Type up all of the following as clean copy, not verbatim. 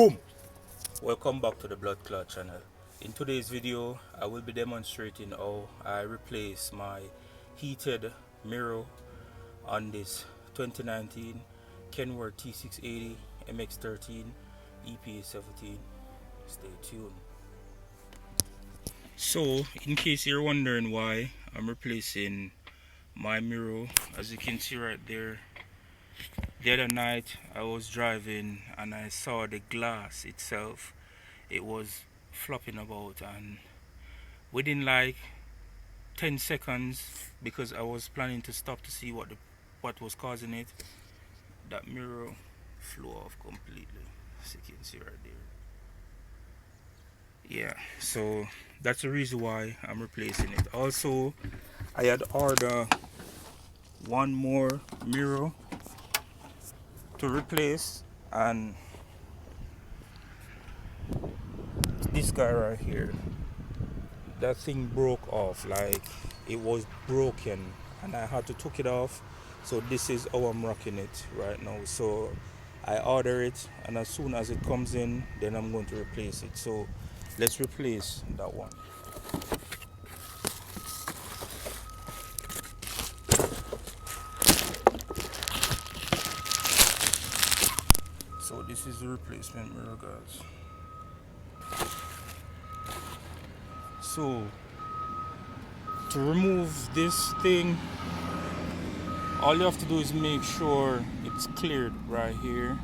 Boom! Welcome back to the Blood Clot channel. In today's video, I will be demonstrating how I replace my heated mirror on this 2019 Kenworth T680 MX13 EPA 17. Stay tuned. So, in case you're wondering why I'm replacing my mirror, as you can see right there, the other night I was driving and I saw the glass itself. It was flopping about, and within like 10 seconds, because I was planning to stop to see what was causing it, that mirror flew off completely, as you can see right there. Yeah, so that's the reason why I'm replacing it. Also, I had ordered one more mirror to replace, and this guy right here, that thing broke off, like it was broken, and I had to take it off. So this is how I'm rocking it right now. So I order it, and as soon as it comes in, then I'm going to replace it. So let's replace that one. So this is the replacement mirror, guys. So to remove this thing, all you have to do is make sure it's cleared right here,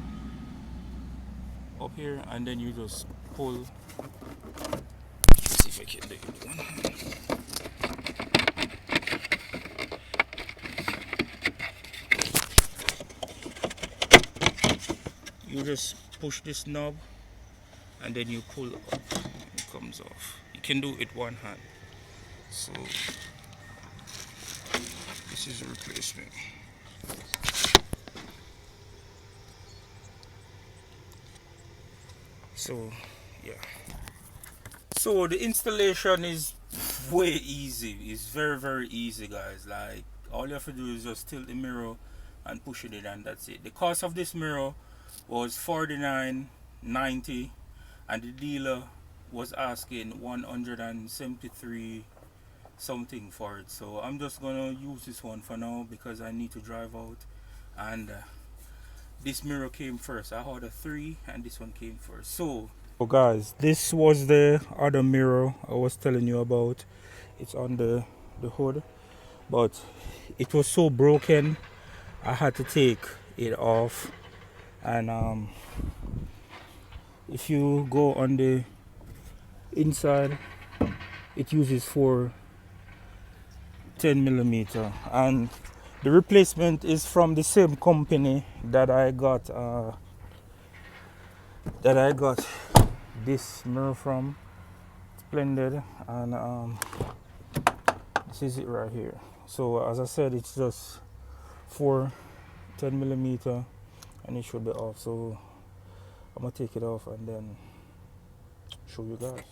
up here, and then you just pull. Let's see if I can do it with one hand. You just push this knob and then you pull up, it comes off. You can do it with one hand. So this is a replacement. So yeah, so the installation is way easy. It's very easy, guys. Like, all you have to do is just tilt the mirror and push it in, and that's it. The cost of this mirror was $49.90, and the dealer was asking $173 something for it. So I'm just gonna use this one for now because I need to drive out, and this mirror came first. I ordered 3 and this one came first. So guys, this was the other mirror I was telling you about. It's on the hood, but it was so broken I had to take it off. And if you go on the inside, it uses for 10mm, and the replacement is from the same company that I got this mirror from, Splendid, and this is it right here. So as I said, it's just for 10mm and it should be off. So I'm gonna take it off and then show you guys.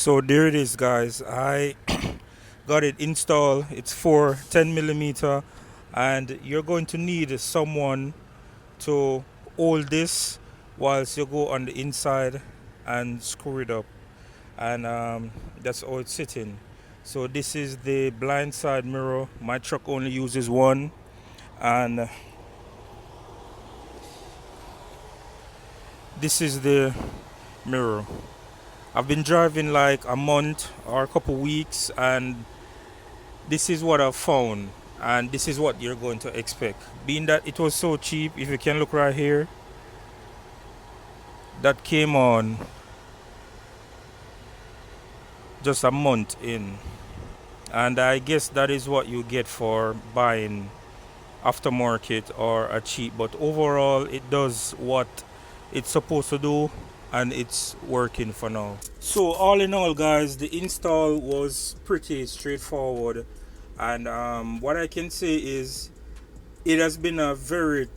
So there it is, guys. I got it installed. It's for 10mm, and you're going to need someone to hold this whilst you go on the inside and screw it up, and that's how it's sitting. So this is the blind side mirror. My truck only uses one, and this is the mirror. I've been driving like a month or a couple weeks, and this is what I've found, and this is what you're going to expect. Being that it was so cheap, if you can look right here, that came on just a month in, and I guess that is what you get for buying aftermarket or a cheap. But overall, it does what it's supposed to do, and it's working for now. So all in all, guys, the install was pretty straightforward, and what I can say is it has been a very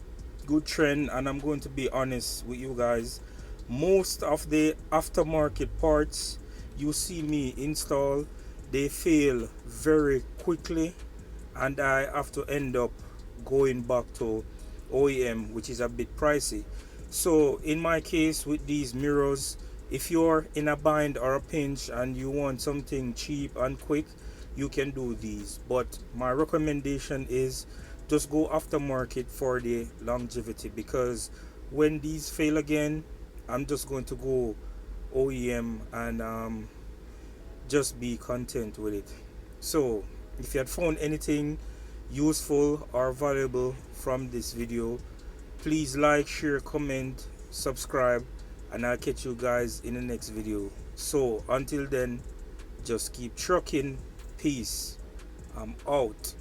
good trend, and I'm going to be honest with you guys. Most of the aftermarket parts you see me install, they fail very quickly, and I have to end up going back to OEM, which is a bit pricey. So in my case with these mirrors, if you're in a bind or a pinch and you want something cheap and quick, you can do these. But my recommendation is just go aftermarket for the longevity, because when these fail again, I'm just going to go OEM and just be content with it. So if you had found anything useful or valuable from this video, please like, share, comment, subscribe, and I'll catch you guys in the next video. So until then, just keep trucking. Peace. I'm out.